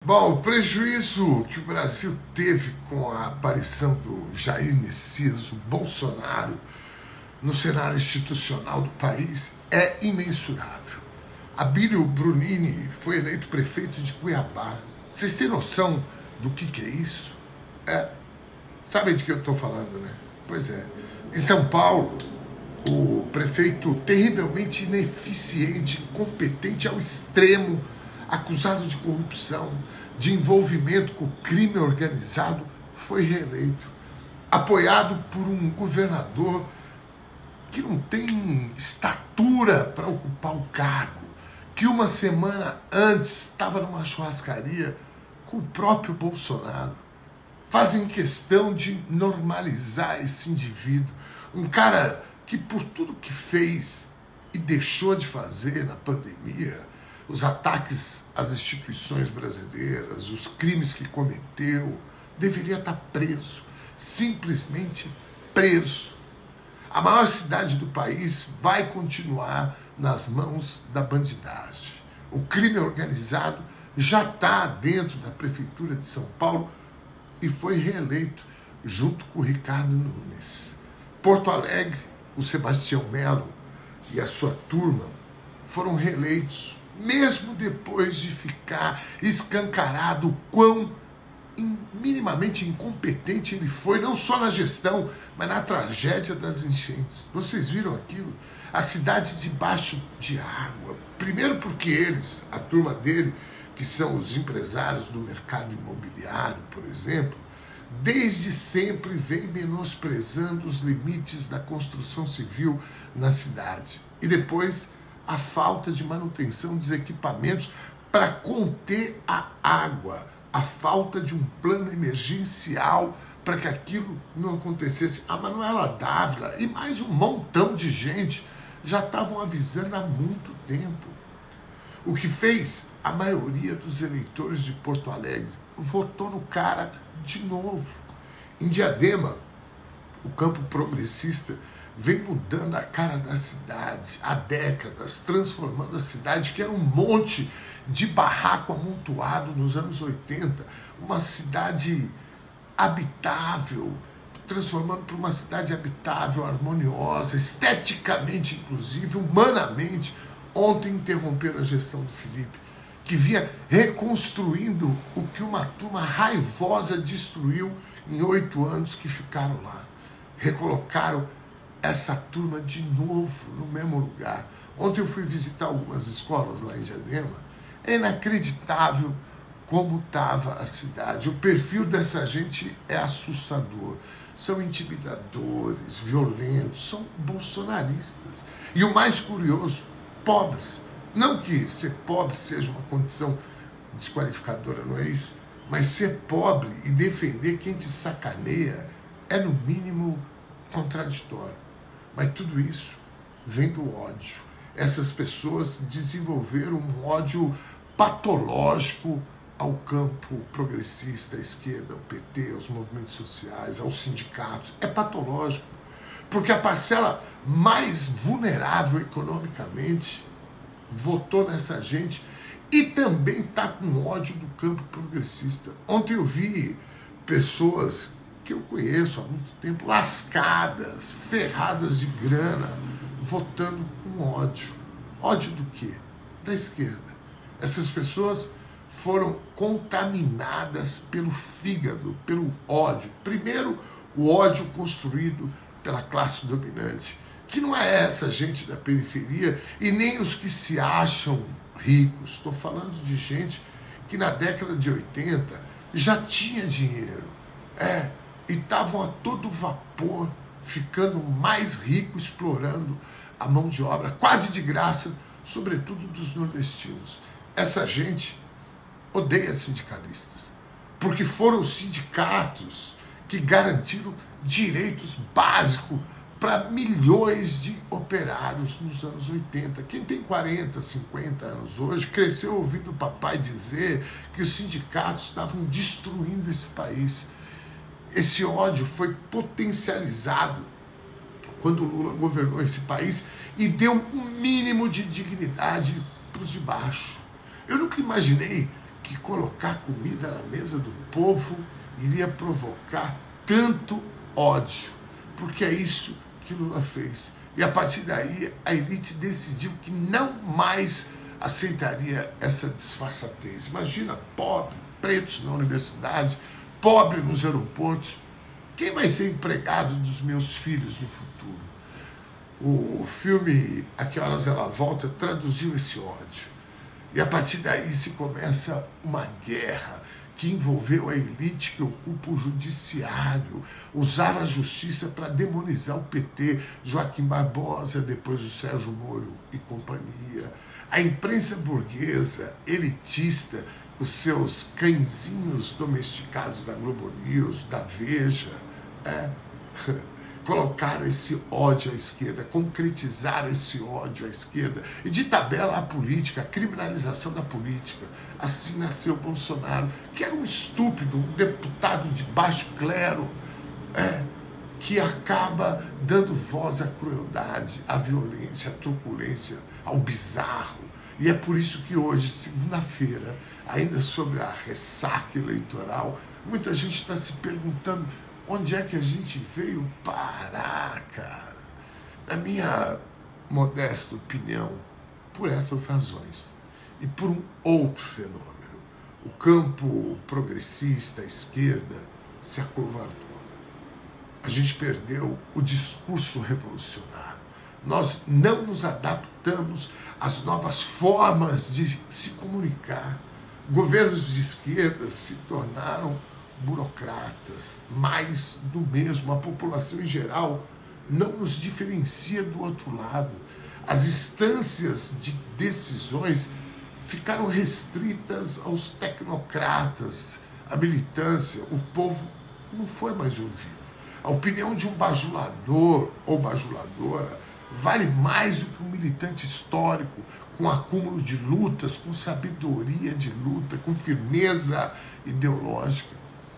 Bom, o prejuízo que o Brasil teve com a aparição do Jair Messias, o Bolsonaro, no cenário institucional do país é imensurável. Abílio Brunini foi eleito prefeito de Cuiabá. Vocês têm noção do que é isso? Sabem de que eu estou falando, né? Pois é. Em São Paulo, o prefeito terrivelmente ineficiente, incompetente ao extremo, acusado de corrupção, de envolvimento com o crime organizado, foi reeleito, apoiado por um governador que não tem estatura para ocupar o cargo, que uma semana antes estava numa churrascaria com o próprio Bolsonaro. Fazem questão de normalizar esse indivíduo, um cara que por tudo que fez e deixou de fazer na pandemia, os ataques às instituições brasileiras, os crimes que cometeu, deveria estar preso, simplesmente preso. A maior cidade do país vai continuar nas mãos da bandidagem. O crime organizado já está dentro da Prefeitura de São Paulo e foi reeleito junto com o Ricardo Nunes. Porto Alegre, o Sebastião Melo e a sua turma foram reeleitos, mesmo depois de ficar escancarado o quão minimamente incompetente ele foi, não só na gestão, mas na tragédia das enchentes. Vocês viram aquilo? A cidade debaixo de água. Primeiro porque eles, a turma dele, que são os empresários do mercado imobiliário, por exemplo, desde sempre vem menosprezando os limites da construção civil na cidade. E depois a falta de manutenção dos equipamentos para conter a água, a falta de um plano emergencial para que aquilo não acontecesse. A Manuela Dávila e mais um montão de gente já estavam avisando há muito tempo. O que fez a maioria dos eleitores de Porto Alegre votou no cara de novo. Em Diadema, o campo progressista vem mudando a cara da cidade há décadas, transformando a cidade, que era um monte de barraco amontoado nos anos 80, uma cidade habitável, transformando para uma cidade habitável, harmoniosa, esteticamente inclusive, humanamente. Ontem interromperam a gestão do Felipe, que vinha reconstruindo o que uma turma raivosa destruiu em 8 anos que ficaram lá. Recolocaram essa turma de novo no mesmo lugar. Ontem eu fui visitar algumas escolas lá em Diadema. É inacreditável como estava a cidade. O perfil dessa gente é assustador. São intimidadores, violentos, são bolsonaristas. E o mais curioso, pobres. Não que ser pobre seja uma condição desqualificadora, não é isso? Mas ser pobre e defender quem te sacaneia é, no mínimo, contraditório. Mas tudo isso vem do ódio. Essas pessoas desenvolveram um ódio patológico ao campo progressista, à esquerda, ao PT, aos movimentos sociais, aos sindicatos. É patológico. Porque a parcela mais vulnerável economicamente votou nessa gente e também está com ódio do campo progressista. Ontem eu vi pessoas que eu conheço há muito tempo, lascadas, ferradas de grana, votando com ódio. Ódio do quê? Da esquerda. Essas pessoas foram contaminadas pelo fígado, pelo ódio. Primeiro, o ódio construído pela classe dominante, que não é essa gente da periferia e nem os que se acham ricos. Estou falando de gente que na década de 80 já tinha dinheiro. E estavam a todo vapor, ficando mais ricos, explorando a mão de obra, quase de graça, sobretudo dos nordestinos. Essa gente odeia sindicalistas, porque foram os sindicatos que garantiram direitos básicos para milhões de operários nos anos 80. Quem tem 40, 50 anos hoje, cresceu ouvindo o papai dizer que os sindicatos estavam destruindo esse país. Esse ódio foi potencializado quando Lula governou esse país e deu um mínimo de dignidade para os de baixo. Eu nunca imaginei que colocar comida na mesa do povo iria provocar tanto ódio, porque é isso que Lula fez. E a partir daí a elite decidiu que não mais aceitaria essa disfarçatez. Imagina, pobre, pretos na universidade, pobre nos aeroportos. Quem vai ser empregado dos meus filhos no futuro? O filme A Que Horas Ela Volta traduziu esse ódio. E a partir daí se começa uma guerra que envolveu a elite que ocupa o judiciário, usar a justiça para demonizar o PT, Joaquim Barbosa, depois o Sérgio Moro e companhia. A imprensa burguesa, elitista, os seus cãezinhos domesticados da Globo News, da Veja, colocar esse ódio à esquerda, concretizar esse ódio à esquerda, e de tabela a política, a criminalização da política. Assim nasceu Bolsonaro, que era um estúpido, um deputado de baixo clero, que acaba dando voz à crueldade, à violência, à truculência, ao bizarro. E é por isso que hoje, segunda-feira, ainda sobre a ressaca eleitoral, muita gente está se perguntando: onde é que a gente veio parar, cara? Na minha modesta opinião, por essas razões. E por um outro fenômeno. O campo progressista, a esquerda, se acovardou. A gente perdeu o discurso revolucionário. Nós não nos adaptamos às novas formas de se comunicar. Governos de esquerda se tornaram burocratas, mais do mesmo. A população em geral não nos diferencia do outro lado. As instâncias de decisões ficaram restritas aos tecnocratas, à militância. O povo não foi mais ouvido. A opinião de um bajulador ou bajuladora vale mais do que um militante histórico, com acúmulo de lutas, com sabedoria de luta, com firmeza ideológica.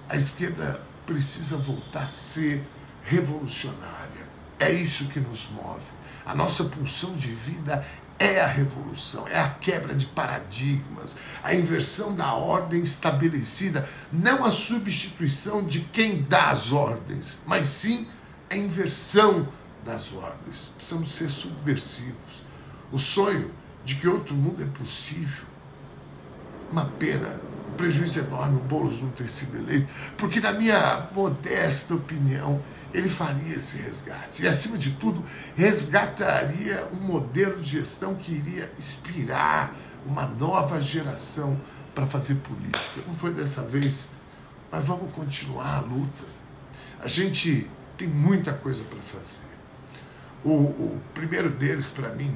A esquerda precisa voltar a ser revolucionária. É isso que nos move. A nossa pulsão de vida é a revolução, é a quebra de paradigmas, a inversão da ordem estabelecida, não a substituição de quem dá as ordens, mas sim a inversão das ordens. Precisamos ser subversivos. O sonho de que outro mundo é possível. Uma pena, um prejuízo enorme o Boulos não ter sido eleito, porque na minha modesta opinião, ele faria esse resgate. E, acima de tudo, resgataria um modelo de gestão que iria inspirar uma nova geração para fazer política. Não foi dessa vez, mas vamos continuar a luta. A gente tem muita coisa para fazer. O primeiro deles, para mim,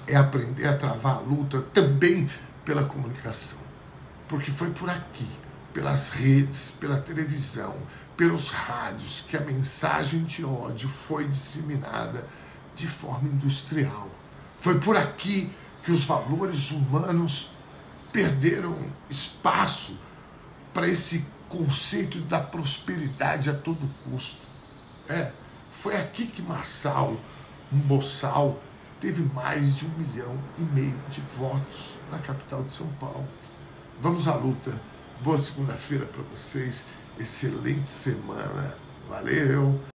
é aprender a travar a luta também pela comunicação. Porque foi por aqui, pelas redes, pela televisão, pelos rádios, que a mensagem de ódio foi disseminada de forma industrial. Foi por aqui que os valores humanos perderam espaço para esse conceito da prosperidade a todo custo. Foi aqui que Marçal, um boçal, teve mais de 1,5 milhão de votos na capital de São Paulo. Vamos à luta. Boa segunda-feira para vocês. Excelente semana. Valeu!